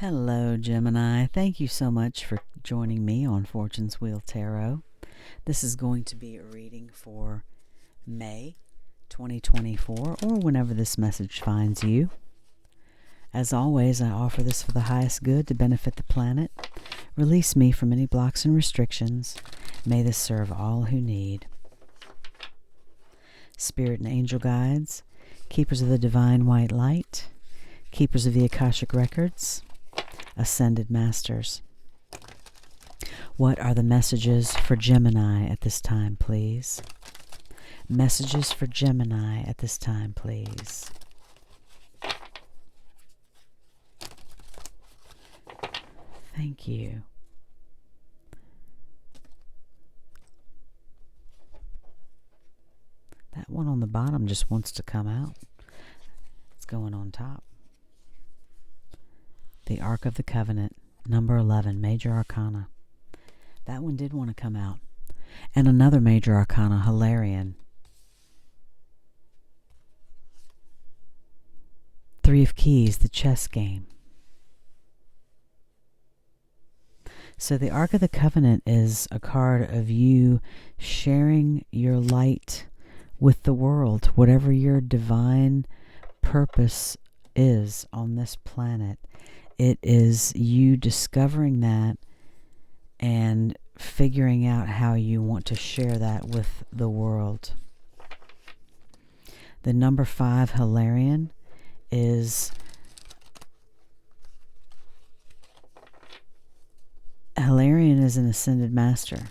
Hello, Gemini. Thank you so much for joining me on Fortune's Wheel Tarot. This is going to be a reading for May 2024, or whenever this message finds you. As always, I offer this for the highest good to benefit the planet. Release me from any blocks and restrictions. May this serve all who need. Spirit and angel guides, keepers of the divine white light, keepers of the Akashic records, ascended masters. What are the messages for Gemini at this time, please? Messages for Gemini at this time, please. Thank you. That one on the bottom just wants to come out. It's going on top. The Ark of the Covenant, number 11, Major Arcana. That one did want to come out. And another Major Arcana, Hilarion. Three of Keys, the chess game. So the Ark of the Covenant is a card of you sharing your light with the world, whatever your divine purpose is on this planet. It is you discovering that and figuring out how you want to share that with the world. The number 5, Hilarion, is an ascended master,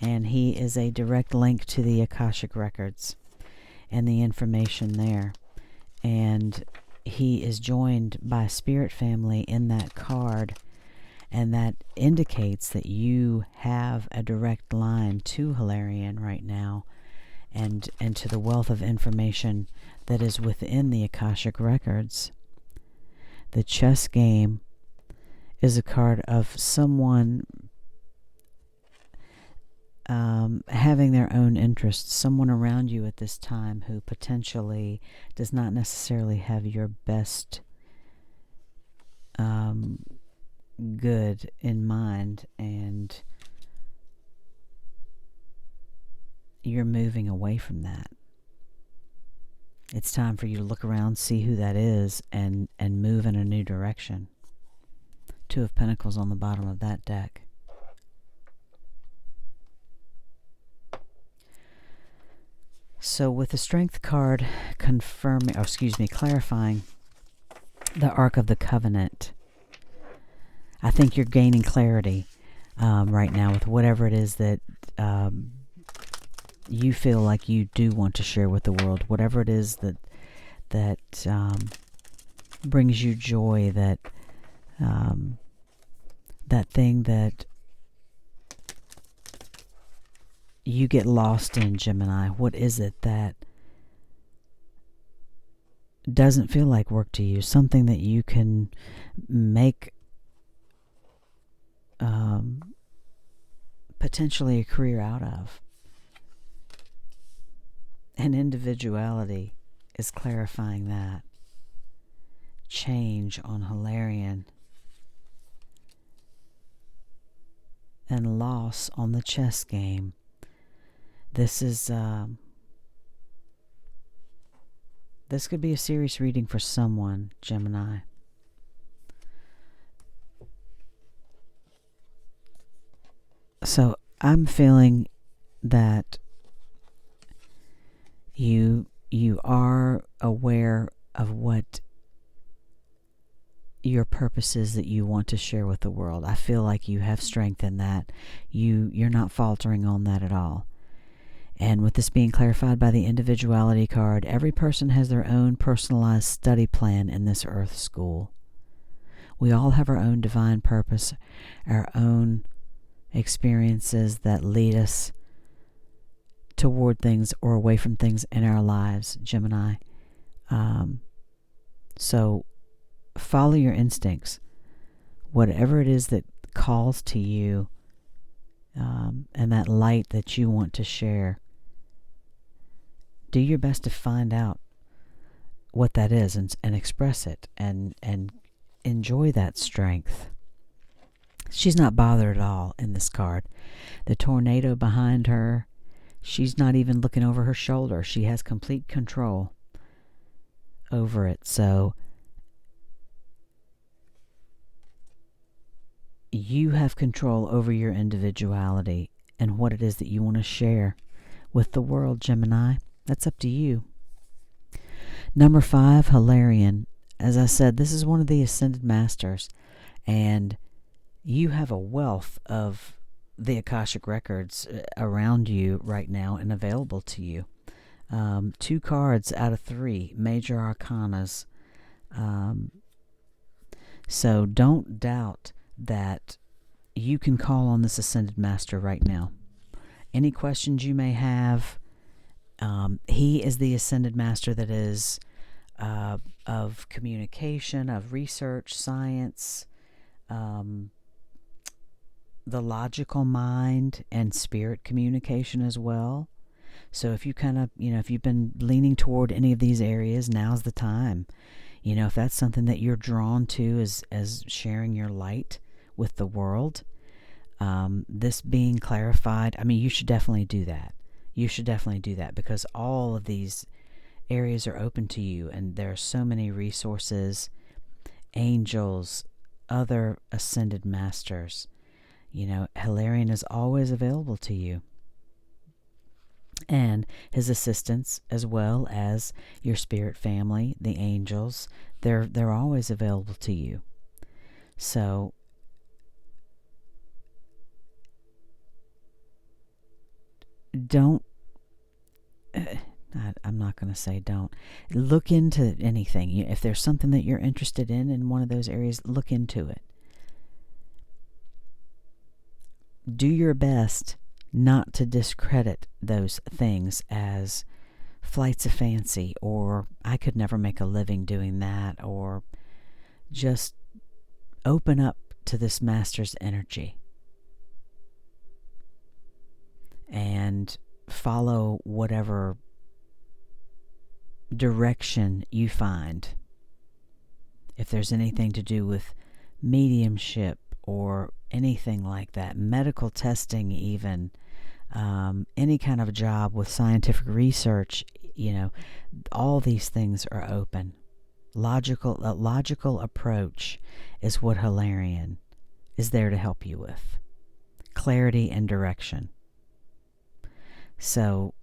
and he is a direct link to the Akashic records and the information there. And he is joined by spirit family in that card, and that indicates that you have a direct line to Hilarion right now, and to the wealth of information that is within the Akashic records. The chess game is a card of someone having their own interests, someone around you at this time who potentially does not necessarily have your best good in mind, and you're moving away from that. It's time for you to look around, see who that is, and move in a new direction. 2 of Pentacles on the bottom of that deck. So with the Strength card clarifying the Ark of the Covenant, I think you're gaining clarity right now with whatever it is that you feel like you do want to share with the world, whatever it is that brings you joy, that thing that you get lost in, Gemini. What is it that doesn't feel like work to you? Something that you can make potentially a career out of. And individuality is clarifying that. Change on Hilarion. And loss on the chess game. This is this could be a serious reading for someone, Gemini. So I'm feeling that you are aware of what your purpose is that you want to share with the world. I feel like you have strength in that. You're not faltering on that at all. And with this being clarified by the individuality card, every person has their own personalized study plan in this earth school. We all have our own divine purpose, our own experiences that lead us toward things or away from things in our lives, Gemini. So follow your instincts. Whatever it is that calls to you, and that light that you want to share, do your best to find out what that is and express it and enjoy that strength. She's not bothered at all in this card. The tornado behind her, she's not even looking over her shoulder. She has complete control over it. So you have control over your individuality and what it is that you want to share with the world, Gemini. That's up to you. Number 5, Hilarion. As I said, this is one of the Ascended Masters, and you have a wealth of the Akashic Records around you right now and available to you. 2 cards out of 3 major arcanas. So don't doubt that you can call on this Ascended Master right now. Any questions you may have, he is the Ascended Master that is of communication, of research, science, the logical mind, and spirit communication as well. So if you kind of, if you've been leaning toward any of these areas, now's the time. If that's something that you're drawn to as sharing your light with the world, this being clarified, you should definitely do that. You should definitely do that, because all of these areas are open to you, and there are so many resources, angels, other Ascended Masters. Hilarion is always available to you, and his assistants, as well as your spirit family, the angels, they're always available to you. So don't, I'm not going to say don't. Look into anything. If there's something that you're interested in one of those areas, look into it. Do your best not to discredit those things as flights of fancy, or I could never make a living doing that, or just open up to this master's energy and follow whatever direction you find. If there's anything to do with mediumship or anything like that, medical testing even, any kind of job with scientific research, all these things are open. A logical approach is what Hilarion is there to help you with. Clarity and direction. So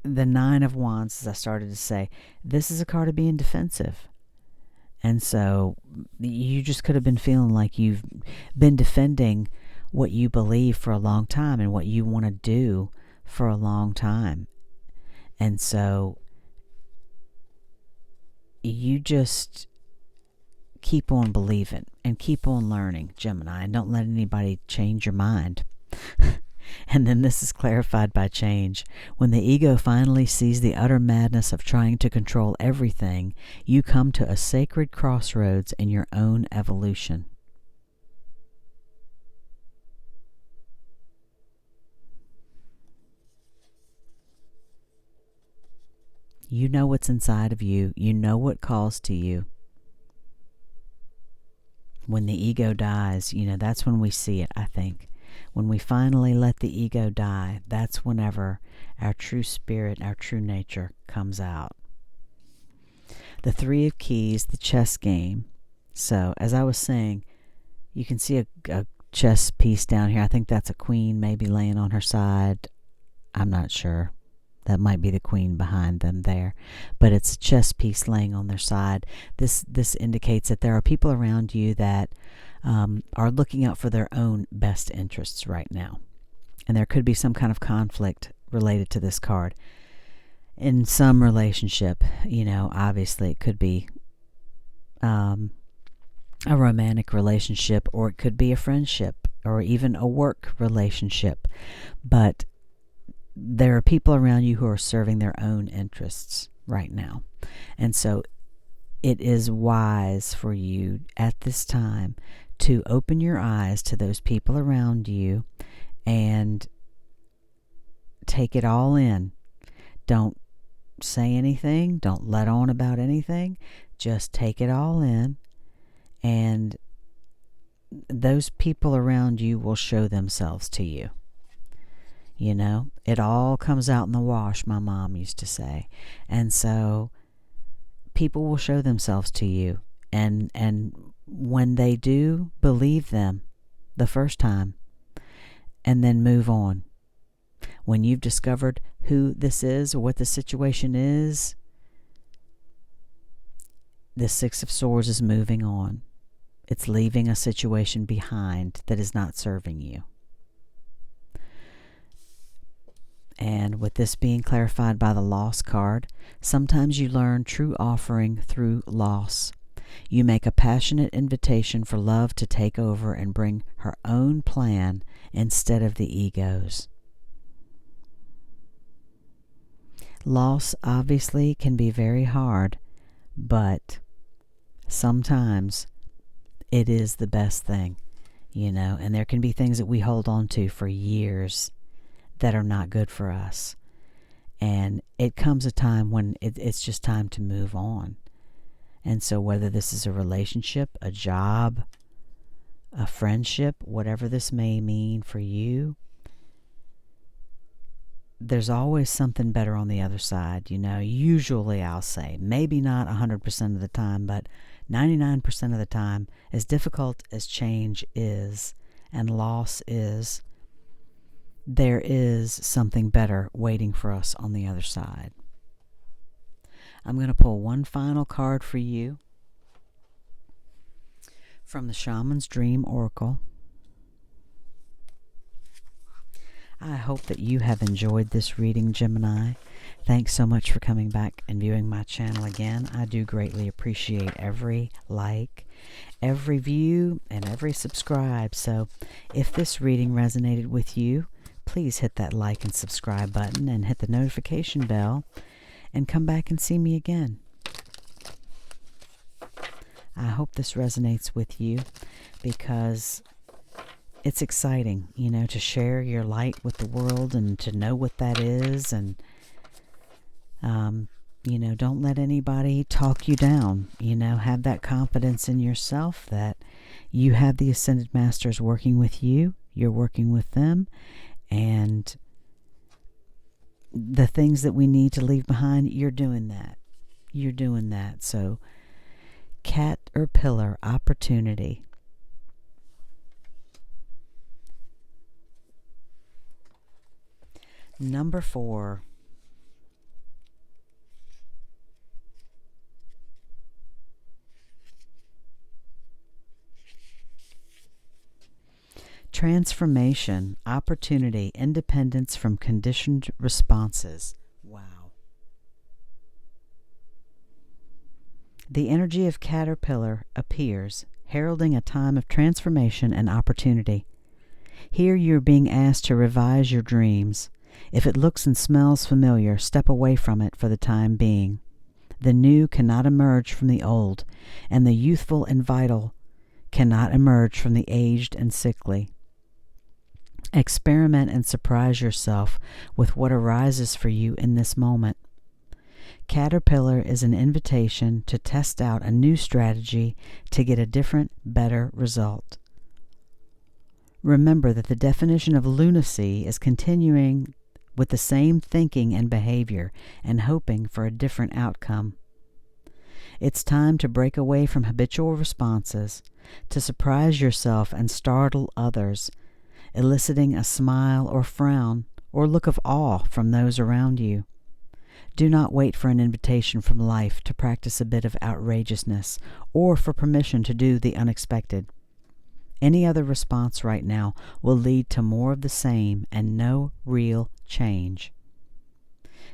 the 9 of Wands, as I started to say, this is a card of being defensive. And so you just could have been feeling like you've been defending what you believe for a long time and what you want to do for a long time. And so you just keep on believing and keep on learning, Gemini, and don't let anybody change your mind. And then this is clarified by change. When the ego finally sees the utter madness of trying to control everything, you come to a sacred crossroads in your own evolution. You know what's inside of you. You know what calls to you. When the ego dies, that's when we see it, I think. When we finally let the ego die, that's whenever our true spirit, our true nature comes out. The 3 of Keys, the chess game. So, as I was saying, you can see a chess piece down here. I think that's a queen maybe laying on her side. I'm not sure. That might be the queen behind them there. But it's a chess piece laying on their side. This indicates that there are people around you that are looking out for their own best interests right now. And there could be some kind of conflict related to this card. In some relationship, obviously it could be a romantic relationship, or it could be a friendship, or even a work relationship. But there are people around you who are serving their own interests right now. And so it is wise for you at this time to open your eyes to those people around you and take it all in. Don't say anything. Don't let on about anything. Just take it all in And those people around you will show themselves to you. You know, it all comes out in the wash, my mom used to say. And so people will show themselves to you. And when they do, believe them the first time and then move on. When you've discovered who this is or what the situation is, the Six of Swords is moving on. It's leaving a situation behind that is not serving you. And with this being clarified by the loss card, sometimes you learn true offering through loss. You make a passionate invitation for love to take over and bring her own plan instead of the ego's. Loss obviously can be very hard, but sometimes it is the best thing, you know, and there can be things that we hold on to for years that are not good for us. And it comes a time when it's just time to move on. And so whether this is a relationship, a job, a friendship, whatever this may mean for you, there's always something better on the other side. You know, usually I'll say, maybe not 100% of the time, but 99% of the time, as difficult as change is and loss is, there is something better waiting for us on the other side. I'm going to pull one final card for you from the Shaman's Dream Oracle. I hope that you have enjoyed this reading, Gemini. Thanks so much for coming back and viewing my channel again. I do greatly appreciate every like, every view, and every subscribe. So if this reading resonated with you, please hit that like and subscribe button and hit the notification bell and come back and see me again. I hope this resonates with you because it's exciting, you know, to share your light with the world and to know what that is. And, you know, don't let anybody talk you down. You know, have that confidence in yourself that you have the Ascended Masters working with you. You're working with them. And the things that we need to leave behind, you're doing that. You're doing that. So, Caterpillar opportunity. Number 4. Transformation, opportunity, independence from conditioned responses. Wow. The energy of Caterpillar appears, heralding a time of transformation and opportunity. Here you're being asked to revise your dreams. If it looks and smells familiar, step away from it for the time being. The new cannot emerge from the old, and the youthful and vital cannot emerge from the aged and sickly. Experiment and surprise yourself with what arises for you in this moment. Caterpillar is an invitation to test out a new strategy to get a different, better result. Remember that the definition of lunacy is continuing with the same thinking and behavior and hoping for a different outcome. It's time to break away from habitual responses, to surprise yourself and startle others, eliciting a smile or frown or look of awe from those around you. Do not wait for an invitation from life to practice a bit of outrageousness or for permission to do the unexpected. Any other response right now will lead to more of the same and no real change.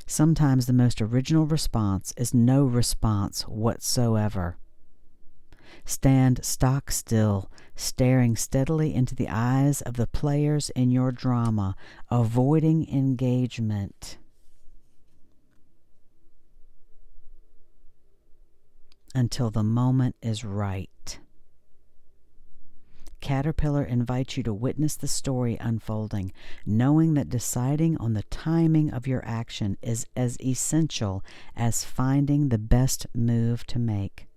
Sometimes the most original response is no response whatsoever. Stand stock still, staring steadily into the eyes of the players in your drama, avoiding engagement. Until the moment is right. Caterpillar invites you to witness the story unfolding, knowing that deciding on the timing of your action is as essential as finding the best move to make.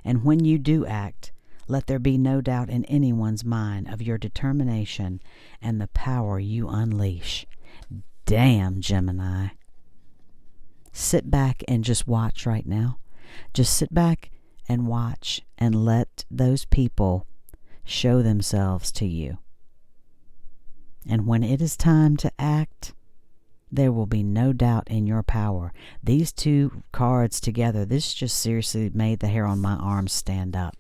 And when you do act, Let there be no doubt in anyone's mind of your determination and the power you unleash. Damn, Gemini. Sit back and just watch right now. Just sit back and watch and let those people show themselves to you. And when it is time to act, there will be no doubt in your power. These two cards together, this just seriously made the hair on my arms stand up.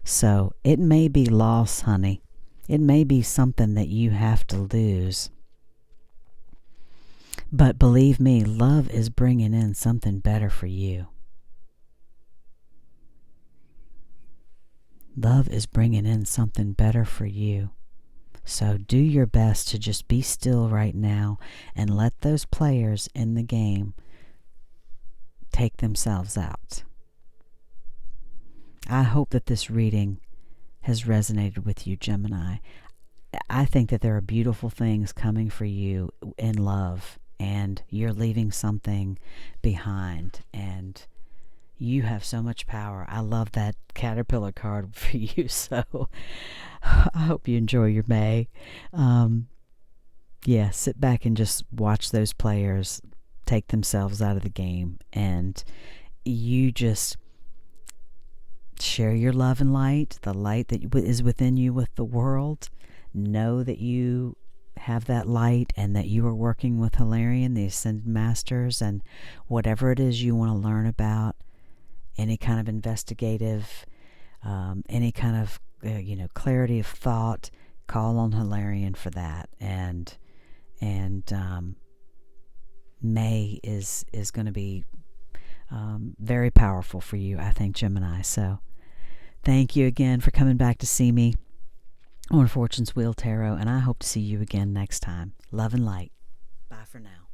So it may be loss, honey. It may be something that you have to lose. But believe me, love is bringing in something better for you. Love is bringing in something better for you. So do your best to just be still right now and let those players in the game take themselves out. I hope that this reading has resonated with you, Gemini. I think that there are beautiful things coming for you in love, and you're leaving something behind, and you have so much power. I love that caterpillar card for you, so I hope you enjoy your May. Yeah, sit back and just watch those players take themselves out of the game, and you just share your love and light, the light that is within you with the world. Know that you have that light and that you are working with Hilarion, the Ascended Masters, and whatever it is you want to learn about, any kind of investigative, any kind of clarity of thought, call on Hilarion for that. And May is going to be very powerful for you, I think, Gemini. So thank you again for coming back to see me on Fortune's Wheel Tarot, and I hope to see you again next time. Love and light. Bye for now.